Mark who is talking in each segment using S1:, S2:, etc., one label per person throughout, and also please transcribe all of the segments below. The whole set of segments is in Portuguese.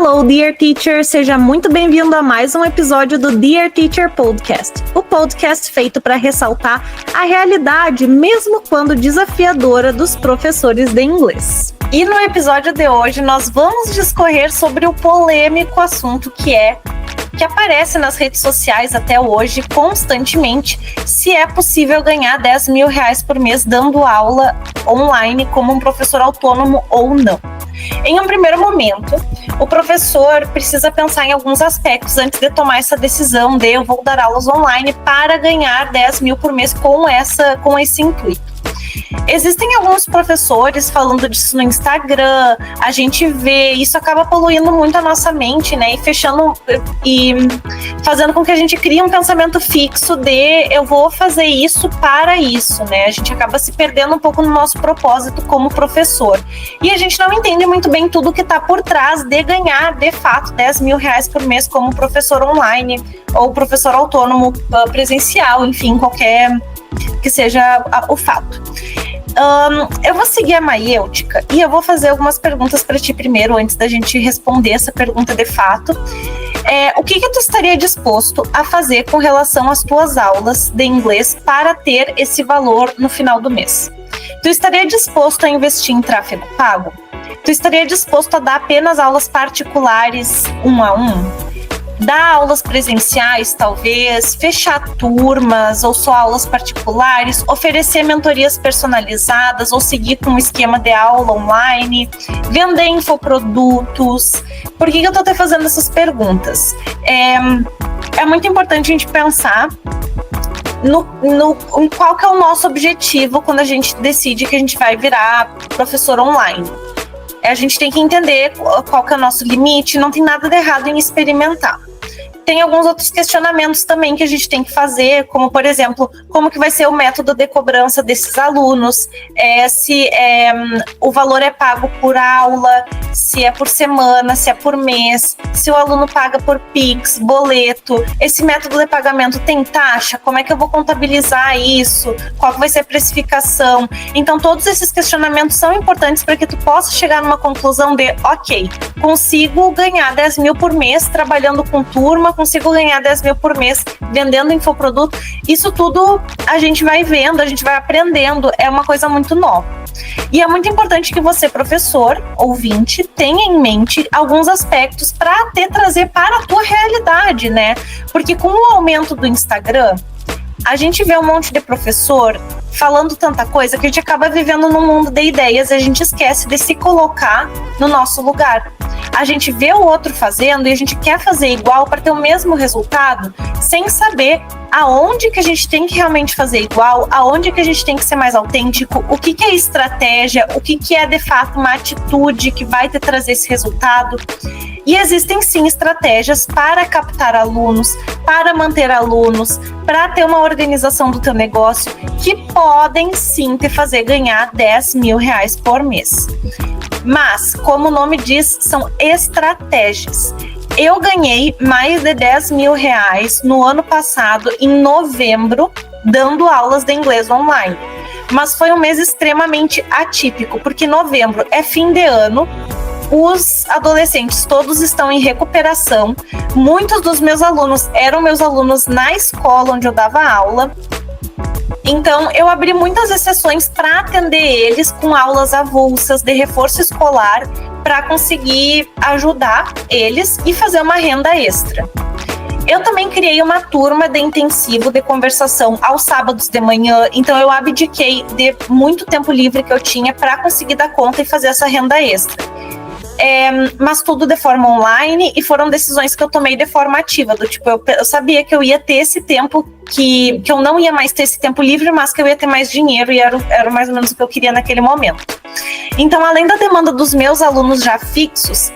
S1: Hello, Dear Teacher! Seja muito bem-vindo a mais um episódio do Dear Teacher Podcast, o podcast feito para ressaltar a realidade, mesmo quando desafiadora, dos professores de inglês. E no episódio de hoje nós vamos discorrer sobre o polêmico assunto que aparece nas redes sociais até hoje constantemente, se é possível ganhar R$10 mil por mês dando aula online como um professor autônomo ou não. Em um primeiro momento, o professor precisa pensar em alguns aspectos antes de tomar essa decisão de eu vou dar aulas online para ganhar 10 mil por mês com esse intuito. Existem alguns professores falando disso no Instagram, a gente vê, isso acaba poluindo muito a nossa mente, né, e fazendo com que a gente crie um pensamento fixo de eu vou fazer isso para isso, né, a gente acaba se perdendo um pouco no nosso propósito como professor, e a gente não entende muito bem tudo que está por trás de ganhar, de fato, R$10 mil por mês como professor online, ou professor autônomo presencial, enfim, qualquer que seja o fato. Eu vou seguir a maiêutica e eu vou fazer algumas perguntas para ti primeiro, antes da gente responder essa pergunta de fato. O que tu estaria disposto a fazer com relação às tuas aulas de inglês para ter esse valor no final do mês? Tu estaria disposto a investir em tráfego pago? Tu estaria disposto a dar apenas aulas particulares 1-a-1? Dar aulas presenciais, talvez, fechar turmas ou só aulas particulares, oferecer mentorias personalizadas ou seguir com um esquema de aula online, vender infoprodutos. Por que eu estou te fazendo essas perguntas? É muito importante a gente pensar em qual que é o nosso objetivo quando a gente decide que a gente vai virar professor online. A gente tem que entender qual que é o nosso limite, não tem nada de errado em experimentar. Tem alguns outros questionamentos também que a gente tem que fazer, como, por exemplo, como que vai ser o método de cobrança desses alunos, se o valor é pago por aula, se é por semana, se é por mês, se o aluno paga por Pix, boleto, esse método de pagamento tem taxa, como é que eu vou contabilizar isso, qual vai ser a precificação. Então, todos esses questionamentos são importantes para que tu possa chegar numa conclusão de, ok, consigo ganhar 10 mil por mês trabalhando com turma, consigo ganhar 10 mil por mês vendendo infoproduto. Isso tudo a gente vai vendo, a gente vai aprendendo, é uma coisa muito nova. E é muito importante que você, professor, ouvinte, tenha em mente alguns aspectos para te trazer para a tua realidade, né? Porque com o aumento do Instagram, a gente vê um monte de professor falando tanta coisa que a gente acaba vivendo num mundo de ideias e a gente esquece de se colocar no nosso lugar. A gente vê o outro fazendo e a gente quer fazer igual para ter o mesmo resultado, sem saber aonde que a gente tem que realmente fazer igual, aonde que a gente tem que ser mais autêntico, o que é estratégia, o que é de fato uma atitude que vai te trazer esse resultado. E existem sim estratégias para captar alunos, para manter alunos, para ter uma organização do teu negócio que podem sim te fazer ganhar 10 mil por mês. Mas, como o nome diz, são estratégias. Eu ganhei mais de 10 mil no ano passado, em novembro, dando aulas de inglês online. Mas foi um mês extremamente atípico, porque novembro é fim de ano, os adolescentes todos estão em recuperação, muitos dos meus alunos eram meus alunos na escola onde eu dava aula. Então, eu abri muitas exceções para atender eles com aulas avulsas de reforço escolar para conseguir ajudar eles e fazer uma renda extra. Eu também criei uma turma de intensivo de conversação aos sábados de manhã, então eu abdiquei de muito tempo livre que eu tinha para conseguir dar conta e fazer essa renda extra. Mas tudo de forma online, e foram decisões que eu tomei de forma ativa, do tipo, eu sabia que eu ia ter esse tempo, que eu não ia mais ter esse tempo livre, mas que eu ia ter mais dinheiro, e era mais ou menos o que eu queria naquele momento. Então, além da demanda dos meus alunos já fixos,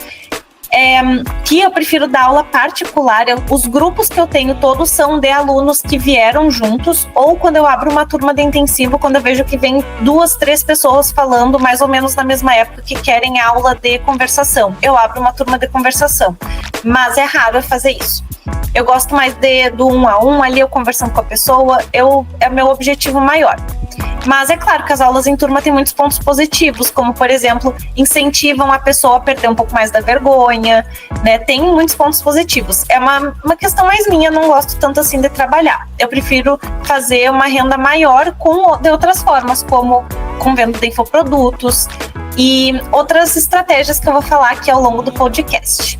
S1: que eu prefiro dar aula particular, os grupos que eu tenho todos são de alunos que vieram juntos, ou quando eu abro uma turma de intensivo, quando eu vejo que vem 2, 3 pessoas falando mais ou menos na mesma época que querem aula de conversação, eu abro uma turma de conversação, mas é raro eu fazer isso. Eu gosto mais do 1-a-1, ali eu conversando com a pessoa, é meu objetivo maior. Mas é claro que as aulas em turma têm muitos pontos positivos, como, por exemplo, incentivam a pessoa a perder um pouco mais da vergonha, né? Tem muitos pontos positivos. É uma questão mais minha, não gosto tanto assim de trabalhar. Eu prefiro fazer uma renda maior de outras formas, como com venda de infoprodutos e outras estratégias que eu vou falar aqui ao longo do podcast.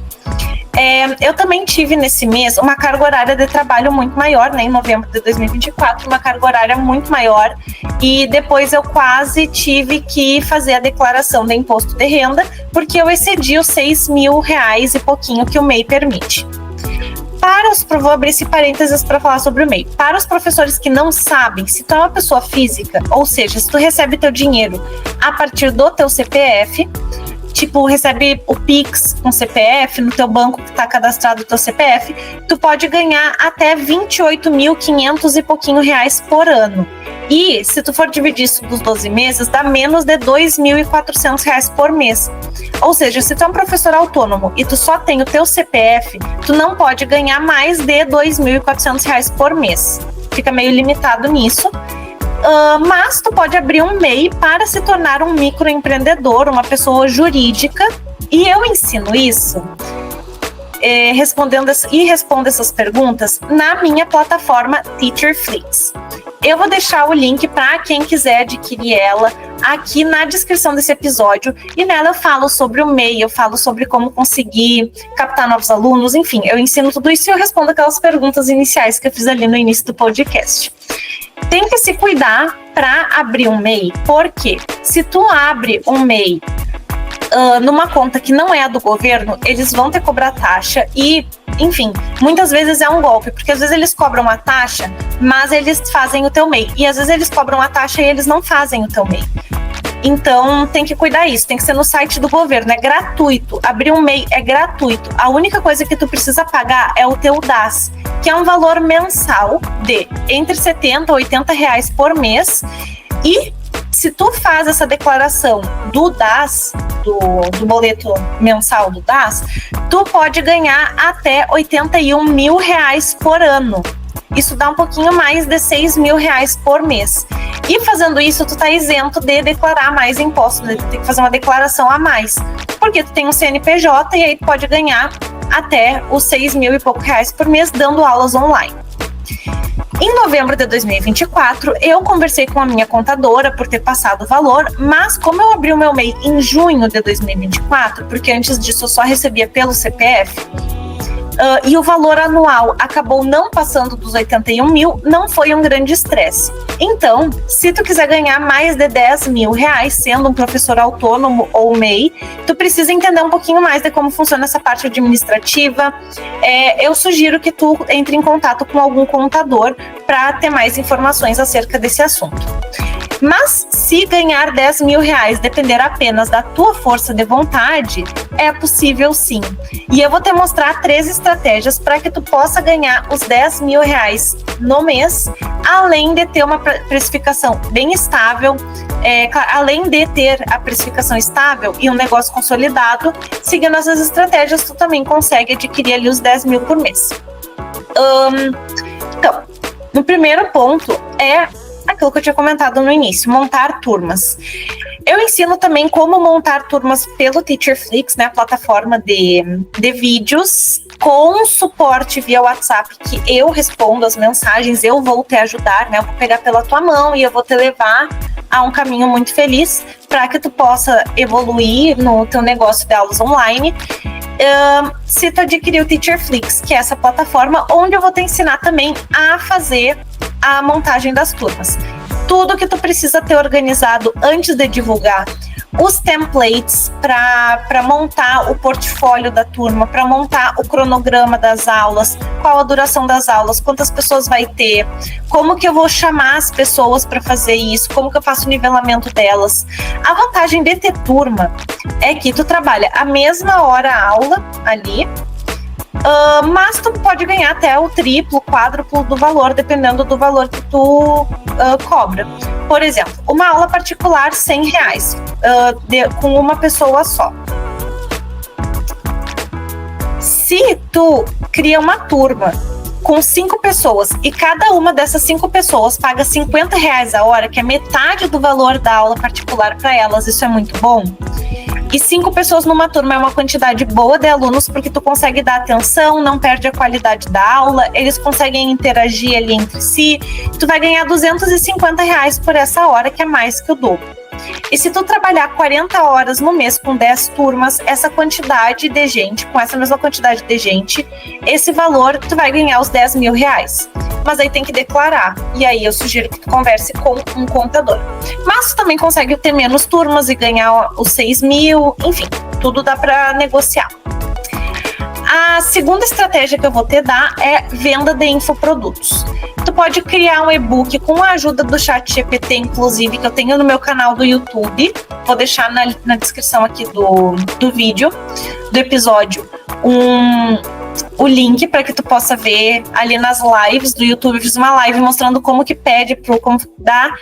S1: Eu também tive nesse mês uma carga horária de trabalho muito maior, né, em novembro de 2024, uma carga horária muito maior, e depois eu quase tive que fazer a declaração de imposto de renda, porque eu excedi os R$6.000 e pouquinho que o MEI permite. Vou abrir esse parênteses para falar sobre o MEI. Para os professores que não sabem, se tu é uma pessoa física, ou seja, se tu recebe teu dinheiro a partir do teu CPF, tipo, recebe o Pix com CPF, no teu banco que está cadastrado o teu CPF, tu pode ganhar até 28.500 e pouquinho reais por ano. E se tu for dividir isso dos 12 meses, dá menos de 2.400 reais por mês. Ou seja, se tu é um professor autônomo e tu só tem o teu CPF, tu não pode ganhar mais de 2.400 reais por mês. Fica meio limitado nisso. Mas tu pode abrir um MEI para se tornar um microempreendedor, uma pessoa jurídica, e eu ensino isso respondo essas perguntas na minha plataforma TeacherFlix. Eu vou deixar o link para quem quiser adquirir ela aqui na descrição desse episódio, e nela eu falo sobre o MEI, eu falo sobre como conseguir captar novos alunos, enfim, eu ensino tudo isso e eu respondo aquelas perguntas iniciais que eu fiz ali no início do podcast. Tem que se cuidar para abrir um MEI, porque se tu abre um MEI numa conta que não é a do governo, eles vão te cobrar taxa e, enfim, muitas vezes é um golpe, porque às vezes eles cobram a taxa, mas eles fazem o teu MEI, e às vezes eles cobram a taxa e eles não fazem o teu MEI. Então tem que cuidar isso, tem que ser no site do governo, é gratuito, abrir um MEI é gratuito, a única coisa que tu precisa pagar é o teu DAS, que é um valor mensal de entre 70 a 80 reais por mês, e se tu faz essa declaração do DAS, do boleto mensal do DAS, tu pode ganhar até 81 mil reais por ano. Isso dá um pouquinho mais de 6 mil reais por mês. E fazendo isso, tu tá isento de declarar mais impostos, né? Tu tem que fazer uma declaração a mais, porque tu tem um CNPJ e aí tu pode ganhar até os 6 mil e pouco reais por mês dando aulas online. Em novembro de 2024, eu conversei com a minha contadora por ter passado o valor, mas como eu abri o meu MEI em junho de 2024, porque antes disso eu só recebia pelo CPF, e o valor anual acabou não passando dos 81 mil, não foi um grande estresse. Então, se tu quiser ganhar mais de 10 mil reais sendo um professor autônomo ou MEI, tu precisa entender um pouquinho mais de como funciona essa parte administrativa. Eu sugiro que tu entre em contato com algum contador para ter mais informações acerca desse assunto. Mas se ganhar 10 mil reais depender apenas da tua força de vontade, é possível sim. E eu vou te mostrar 3 estratégias para que tu possa ganhar os 10 mil reais no mês, além de ter uma precificação bem estável, além de ter a precificação estável e um negócio consolidado, seguindo essas estratégias, tu também consegue adquirir ali os 10 mil por mês. Então, no primeiro ponto é aquilo que eu tinha comentado no início, montar turmas. Eu ensino também como montar turmas pelo TeacherFlix, né, a plataforma de vídeos, com suporte via WhatsApp, que eu respondo as mensagens, eu vou te ajudar, né, eu vou pegar pela tua mão e eu vou te levar a um caminho muito feliz para que tu possa evoluir no teu negócio de aulas online. Se tu adquirir o TeacherFlix, que é essa plataforma onde eu vou te ensinar também a fazer a montagem das turmas. Tudo que tu precisa ter organizado antes de divulgar, os templates para montar o portfólio da turma, para montar o cronograma das aulas, qual a duração das aulas, quantas pessoas vai ter, como que eu vou chamar as pessoas para fazer isso, como que eu faço o nivelamento delas. A vantagem de ter turma é que tu trabalha a mesma hora a aula ali, mas tu pode ganhar até o triplo, quádruplo do valor, dependendo do valor que tu cobra. Por exemplo, uma aula particular, R$100, com uma pessoa só. Se tu cria uma turma com 5 pessoas, e cada uma dessas 5 pessoas paga R$50 a hora, que é metade do valor da aula particular para elas. Isso é muito bom. E 5 pessoas numa turma é uma quantidade boa de alunos, porque tu consegue dar atenção, não perde a qualidade da aula, eles conseguem interagir ali entre si. Tu vai ganhar R$250 por essa hora, que é mais que o dobro. E se tu trabalhar 40 horas no mês com 10 turmas, essa quantidade de gente, com essa mesma quantidade de gente, esse valor, tu vai ganhar os R$10.000. Mas aí tem que declarar. E aí eu sugiro que tu converse com um contador. Mas tu também consegue ter menos turmas e ganhar os 6.000. Enfim, tudo dá para negociar. A segunda estratégia que eu vou te dar é venda de infoprodutos. Tu pode criar um e-book com a ajuda do ChatGPT, inclusive, que eu tenho no meu canal do YouTube. Vou deixar na descrição aqui do vídeo, do episódio, o link para que tu possa ver ali nas lives do YouTube. Eu fiz uma live mostrando como que como dar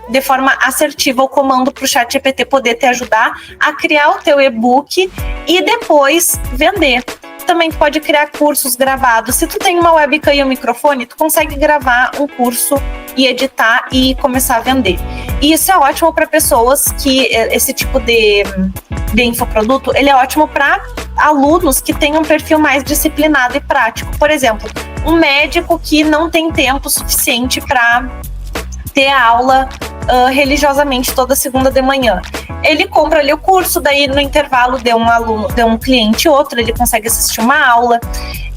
S1: de forma assertiva o comando para o ChatGPT poder te ajudar a criar o teu e-book e depois vender. Também tu pode criar cursos gravados. Se tu tem uma webcam e um microfone, tu consegue gravar um curso e editar e começar a vender. E isso é ótimo para pessoas que esse tipo de infoproduto, ele é ótimo para alunos que têm um perfil mais disciplinado e prático. Por exemplo, um médico que não tem tempo suficiente para ter aula religiosamente toda segunda de manhã. Ele compra ali o curso, daí no intervalo de um cliente outro, ele consegue assistir uma aula.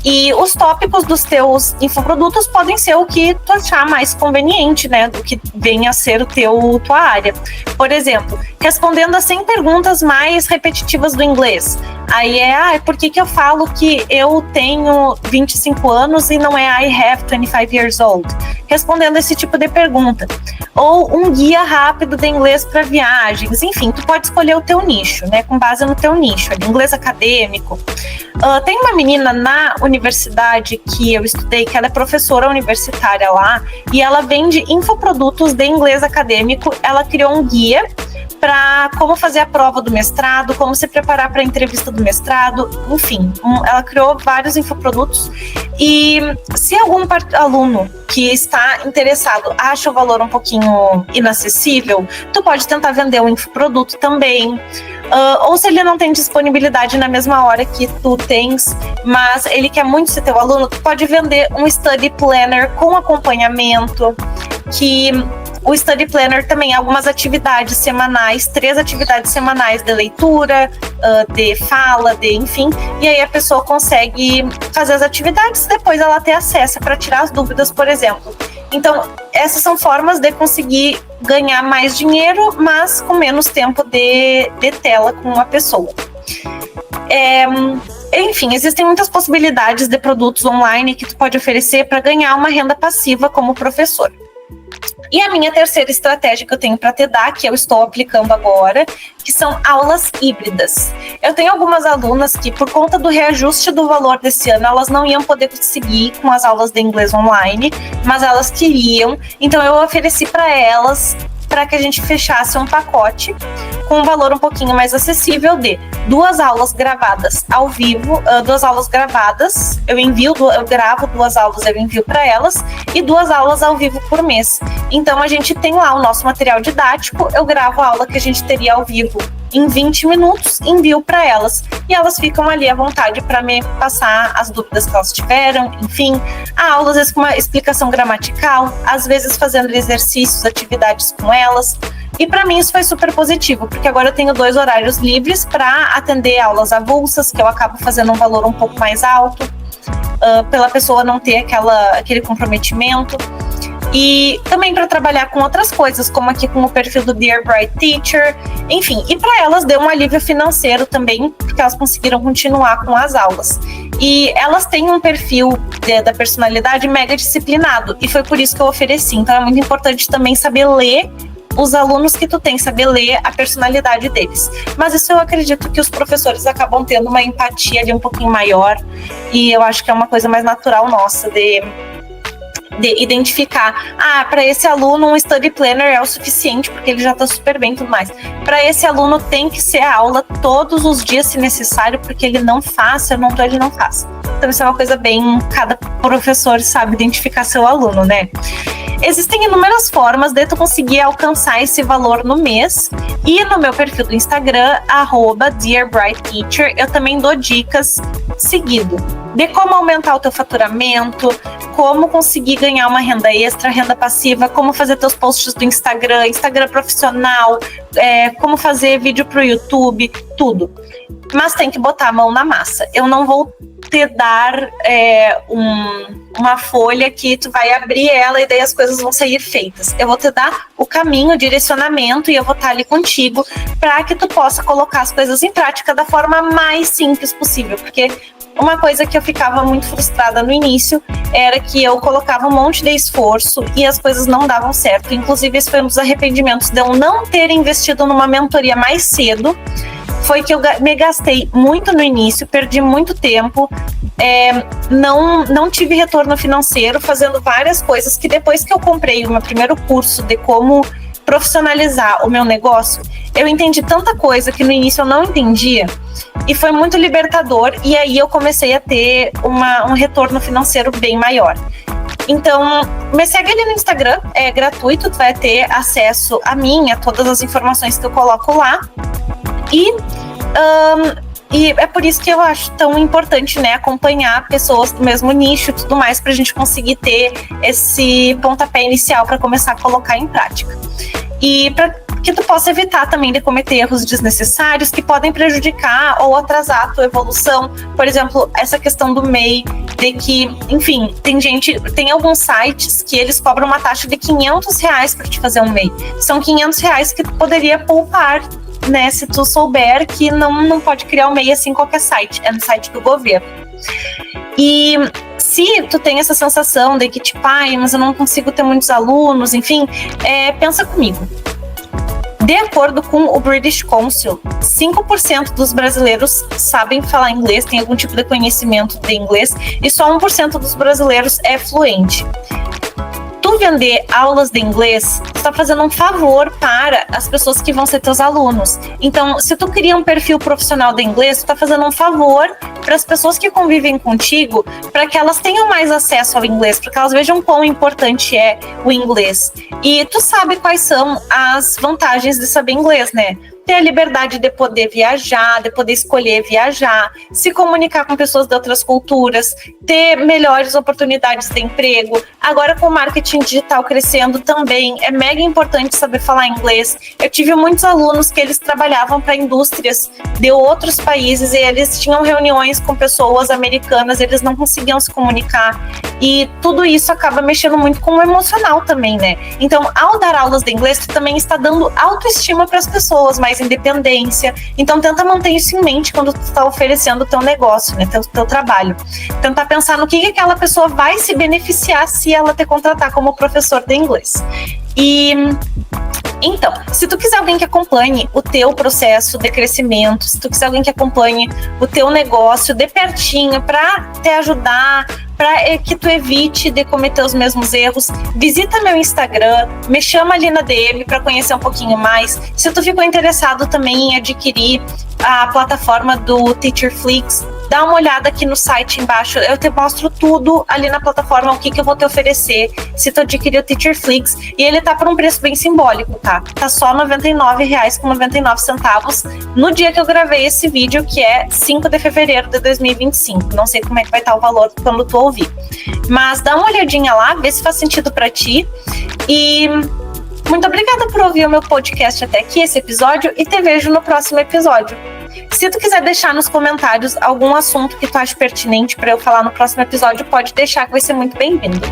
S1: E os tópicos dos teus infoprodutos podem ser o que tu achar mais conveniente, né? Do que venha a ser tua área. Por exemplo, respondendo a 100 perguntas mais repetitivas do inglês. Aí por que eu falo que eu tenho 25 anos e não é I have 25 years old? Respondendo esse tipo de pergunta. Ou um guia rápido de inglês para viagens. Enfim, tu pode escolher o teu nicho, né? Com base no teu nicho, inglês acadêmico. Tem uma menina na universidade que eu estudei, que ela é professora universitária lá, e ela vende infoprodutos de inglês acadêmico. Ela criou um guia para como fazer a prova do mestrado, como se preparar para a entrevista do mestrado, enfim, ela criou vários infoprodutos. E se algum aluno que está interessado acha o valor um pouquinho inacessível, tu pode tentar vender um infoproduto também. Ou se ele não tem disponibilidade na mesma hora que tu tens, mas ele quer muito ser teu aluno, tu pode vender um study planner com acompanhamento, que o study planner também é algumas atividades semanais, 3 atividades semanais de leitura, de fala, enfim, e aí a pessoa consegue fazer as atividades, depois ela tem acesso para tirar as dúvidas, por exemplo. Então, essas são formas de conseguir ganhar mais dinheiro, mas com menos tempo de tela com a pessoa. Enfim, existem muitas possibilidades de produtos online que tu pode oferecer para ganhar uma renda passiva como professor. E a minha terceira estratégia que eu tenho para te dar, que eu estou aplicando agora, que são aulas híbridas. Eu tenho algumas alunas que, por conta do reajuste do valor desse ano, elas não iam poder seguir com as aulas de inglês online, mas elas queriam, então eu ofereci para elas para que a gente fechasse um pacote com um valor um pouquinho mais acessível de 2 aulas gravadas ao vivo, 2 aulas gravadas, eu gravo 2 aulas, eu envio para elas, e 2 aulas ao vivo por mês. Então a gente tem lá o nosso material didático, eu gravo a aula que a gente teria ao vivo em 20 minutos, envio para elas, e elas ficam ali à vontade para me passar as dúvidas que elas tiveram, enfim, a aula às vezes com uma explicação gramatical, às vezes fazendo exercícios, atividades com elas. E para mim isso foi super positivo, porque agora eu tenho 2 horários livres para atender aulas avulsas, que eu acabo fazendo um valor um pouco mais alto, pela pessoa não ter aquele comprometimento. E também para trabalhar com outras coisas, como aqui com o perfil do Dear Bright Teacher, enfim. E para elas deu um alívio financeiro também, porque elas conseguiram continuar com as aulas. E elas têm um perfil da personalidade mega disciplinado, e foi por isso que eu ofereci. Então é muito importante também saber ler os alunos que tu tem, saber ler a personalidade deles. Mas isso eu acredito que os professores acabam tendo uma empatia ali um pouquinho maior, e eu acho que é uma coisa mais natural nossa de de identificar, para esse aluno um study planner é o suficiente, porque ele já está super bem e tudo mais. Para esse aluno tem que ser a aula todos os dias, se necessário, porque ele não faz, se eu não tô, ele não faz. Então isso é uma coisa bem, cada professor sabe identificar seu aluno, né? Existem inúmeras formas de tu conseguir alcançar esse valor no mês, e no meu perfil do Instagram, @DearBrightTeacher, eu também dou dicas seguido de como aumentar o teu faturamento, como conseguir ganhar uma renda extra, renda passiva, como fazer teus posts do Instagram profissional, como fazer vídeo pro YouTube, tudo. Mas tem que botar a mão na massa. Eu não vou te dar uma folha que tu vai abrir ela e daí as coisas vão sair feitas. Eu vou te dar o caminho, o direcionamento, e eu vou estar ali contigo para que tu possa colocar as coisas em prática da forma mais simples possível, porque uma coisa que eu ficava muito frustrada no início era que eu colocava um monte de esforço e as coisas não davam certo. Inclusive, esse foi um dos arrependimentos de eu não ter investido numa mentoria mais cedo. Foi que eu me gastei muito no início, perdi muito tempo, não tive retorno financeiro fazendo várias coisas que depois que eu comprei o meu primeiro curso de como profissionalizar o meu negócio, eu entendi tanta coisa que no início eu não entendia, e foi muito libertador, e aí eu comecei a ter um retorno financeiro bem maior. Então, me segue ali no Instagram, é gratuito, tu vai ter acesso a mim, a todas as informações que eu coloco lá. E é por isso que eu acho tão importante, né, acompanhar pessoas do mesmo nicho e tudo mais, para a gente conseguir ter esse pontapé inicial para começar a colocar em prática. E para que tu possa evitar também de cometer erros desnecessários que podem prejudicar ou atrasar a tua evolução. Por exemplo, essa questão do MEI, de que, enfim, tem alguns sites que eles cobram uma taxa de R$500 para te fazer um MEI. São R$500 que tu poderia poupar, né, se tu souber que não pode criar um MEI assim em qualquer site, é no site do governo. E se tu tem essa sensação de que, tipo, mas eu não consigo ter muitos alunos, enfim, pensa comigo. De acordo com o British Council, 5% dos brasileiros sabem falar inglês, tem algum tipo de conhecimento de inglês, e só 1% dos brasileiros é fluente. Tu vender aulas de inglês, tu está fazendo um favor para as pessoas que vão ser teus alunos. Então, se tu cria um perfil profissional de inglês, tu está fazendo um favor para as pessoas que convivem contigo, para que elas tenham mais acesso ao inglês, para que elas vejam quão importante é o inglês. E tu sabe quais são as vantagens de saber inglês, né? Ter a liberdade de poder viajar, de poder escolher viajar, se comunicar com pessoas de outras culturas, ter melhores oportunidades de emprego. Agora, com o marketing digital crescendo também, é mega importante saber falar inglês. Eu tive muitos alunos que eles trabalhavam para indústrias de outros países e eles tinham reuniões com pessoas americanas, eles não conseguiam se comunicar. E tudo isso acaba mexendo muito com o emocional também, né? Então, ao dar aulas de inglês, tu também está dando autoestima para as pessoas, mais independência. Então, tenta manter isso em mente quando tu está oferecendo o teu negócio, né? Teu trabalho. Tentar pensar no que aquela pessoa vai se beneficiar se ela te contratar como professor de inglês. E então, se tu quiser alguém que acompanhe o teu processo de crescimento, se tu quiser alguém que acompanhe o teu negócio de pertinho para te ajudar, para que tu evite de cometer os mesmos erros, visita meu Instagram, me chama ali na DM para conhecer um pouquinho mais. Se tu ficou interessado também em adquirir a plataforma do TeacherFlix, dá uma olhada aqui no site embaixo, eu te mostro tudo ali na plataforma, o que eu vou te oferecer se tu adquirir o TeacherFlix, e ele tá por um preço bem simbólico, tá? Tá só R$ 99,99 no dia que eu gravei esse vídeo, que é 5 de fevereiro de 2025. Não sei como é que vai estar o valor quando tu ouvir, mas dá uma olhadinha lá, vê se faz sentido pra ti, e muito obrigada por ouvir o meu podcast até aqui, esse episódio, e te vejo no próximo episódio. Se tu quiser deixar nos comentários algum assunto que tu acha pertinente para eu falar no próximo episódio, pode deixar que vai ser muito bem-vindo.